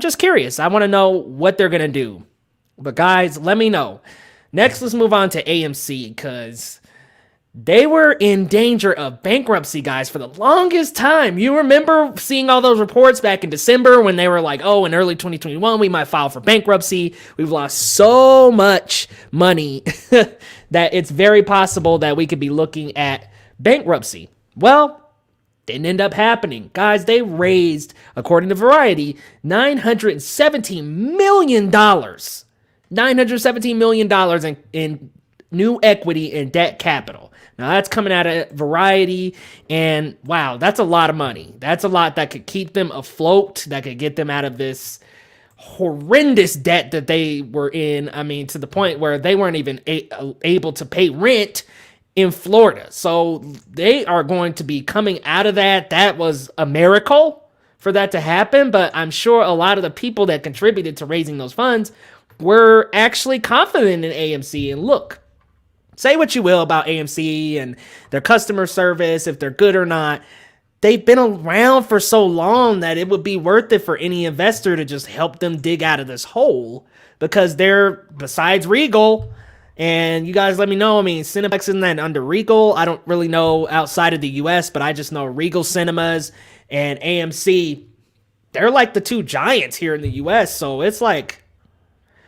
just curious. I want to know what they're going to do. But guys, let me know. Next, let's move on to AMC because they were in danger of bankruptcy, guys, for the longest time. You remember seeing all those reports back in December when they were like, oh, in early 2021, we might file for bankruptcy. We've lost so much money that it's very possible that we could be looking at bankruptcy. Well, didn't end up happening. Guys, they raised, according to Variety, $917 million. $917 million in new equity and debt capital. Now, that's coming out of Variety, and wow, that's a lot of money. That's a lot that could keep them afloat, that could get them out of this horrendous debt that they were in. I mean, to the point where they weren't even able to pay rent in Florida. So they are going to be coming out of that. That was a miracle for that to happen, but I'm sure a lot of the people that contributed to raising those funds were actually confident in AMC. And look, say what you will about AMC and their customer service, if they're good or not. They've been around for so long that it would be worth it for any investor to just help them dig out of this hole, because they're, besides Regal, and you guys let me know, I mean, Cineplex isn't that under Regal? I don't really know outside of the US, but I just know Regal Cinemas and AMC, they're like the two giants here in the US. So it's like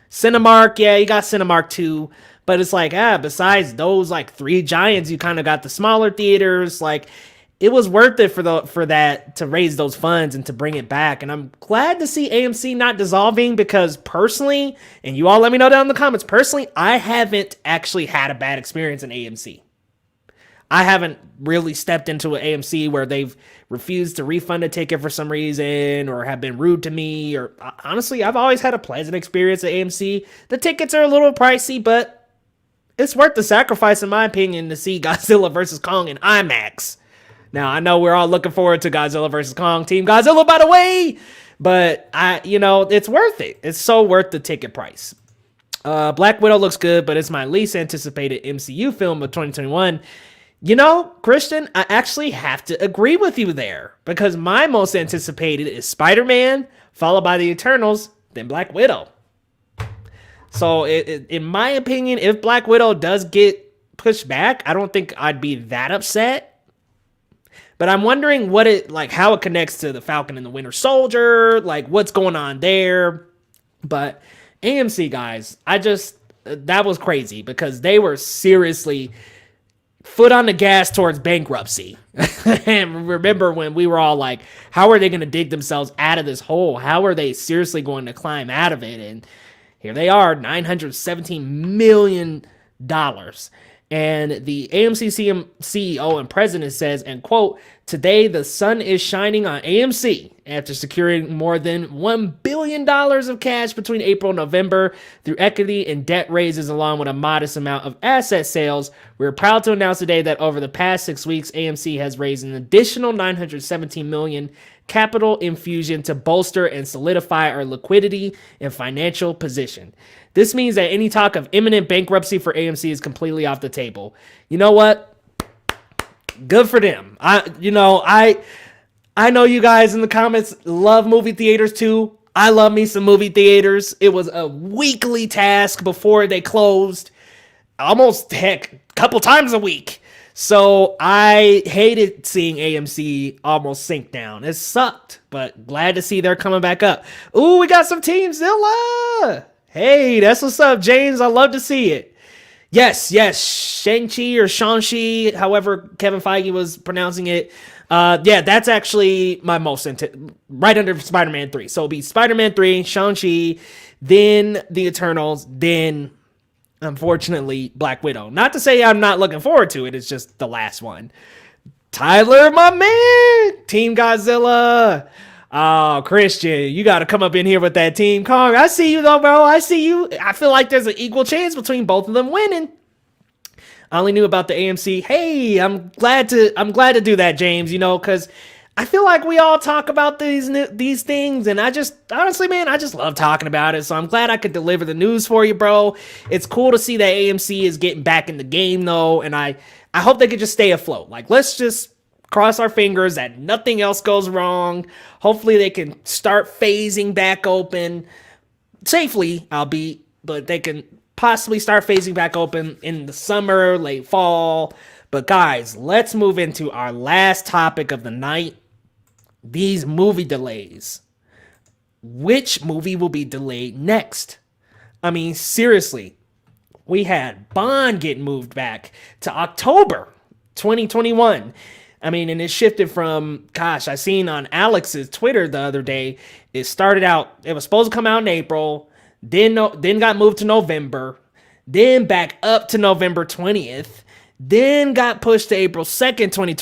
Cinemark, yeah, you got Cinemark too, but it's like, besides those like three giants, you kind of got the smaller theaters. Like, it was worth it for that to raise those funds and to bring it back. And I'm glad to see AMC not dissolving, because personally, and you all let me know down in the comments, personally, I haven't actually had a bad experience in AMC. I haven't really stepped into an AMC where they've refused to refund a ticket for some reason or have been rude to me. Or honestly, I've always had a pleasant experience at AMC. The tickets are a little pricey, but it's worth the sacrifice, in my opinion, to see Godzilla vs. Kong in IMAX. Now, I know we're all looking forward to Godzilla vs. Kong, Team Godzilla, by the way, but it's worth it. It's so worth the ticket price. Black Widow looks good, but it's my least anticipated MCU film of 2021. You know, Christian, I actually have to agree with you there, because my most anticipated is Spider-Man, followed by the Eternals, then Black Widow. So, in my opinion, if Black Widow does get pushed back, I don't think I'd be that upset. But I'm wondering how it connects to the Falcon and the Winter Soldier, like what's going on there. But AMC, guys, that was crazy, because they were seriously foot on the gas towards bankruptcy. And remember when we were all like, how are they going to dig themselves out of this hole? How are they seriously going to climb out of it? And here they are, $917 million. And the AMC CEO and president says, and quote, "Today the sun is shining on AMC after securing more than $1 billion of cash between April and November through equity and debt raises, along with a modest amount of asset sales. We're proud to announce today that over the past 6 weeks, AMC has raised an additional $917 million capital infusion to bolster and solidify our liquidity and financial position. This means that any talk of imminent bankruptcy for AMC is completely off the table." You know what? Good for them. I know you guys in the comments love movie theaters too. I love me some movie theaters. It was a weekly task before they closed. Almost, heck, a couple times a week. So I hated seeing AMC almost sink down. It sucked, but glad to see they're coming back up. Ooh, we got some Team Zilla. Hey, that's what's up, James. I love to see it. Yes, Shang-Chi or Shang-Chi, however Kevin Feige was pronouncing it. Yeah, that's actually my most right under Spider-Man 3. So it'll be Spider-Man 3, Shang-Chi, then The Eternals, then, unfortunately, Black Widow. Not to say I'm not looking forward to it. It's just the last one. Tyler, my man, Team Godzilla. Oh, Christian, you got to come up in here with that Team Kong. I see you, though, bro. I see you. I feel like there's an equal chance between both of them winning. I only knew about the AMC. Hey, I'm glad to do that, James, because I feel like we all talk about these things, and honestly, man, I just love talking about it. So I'm glad I could deliver the news for you, bro. It's cool to see that AMC is getting back in the game, though, and I hope they could just stay afloat. Like, let's just cross our fingers that nothing else goes wrong. Hopefully they can start phasing back open safely, albeit, but they can possibly start phasing back open in the summer, late fall. But guys, let's move into our last topic of the night. These movie delays. Which movie will be delayed next? I mean, seriously, we had Bond get moved back to October 2021. I mean, and it shifted from, gosh, I seen on Alex's Twitter the other day, it started out, it was supposed to come out in April, then got moved to November, then back up to November 20th, then got pushed to April 2nd, 2020.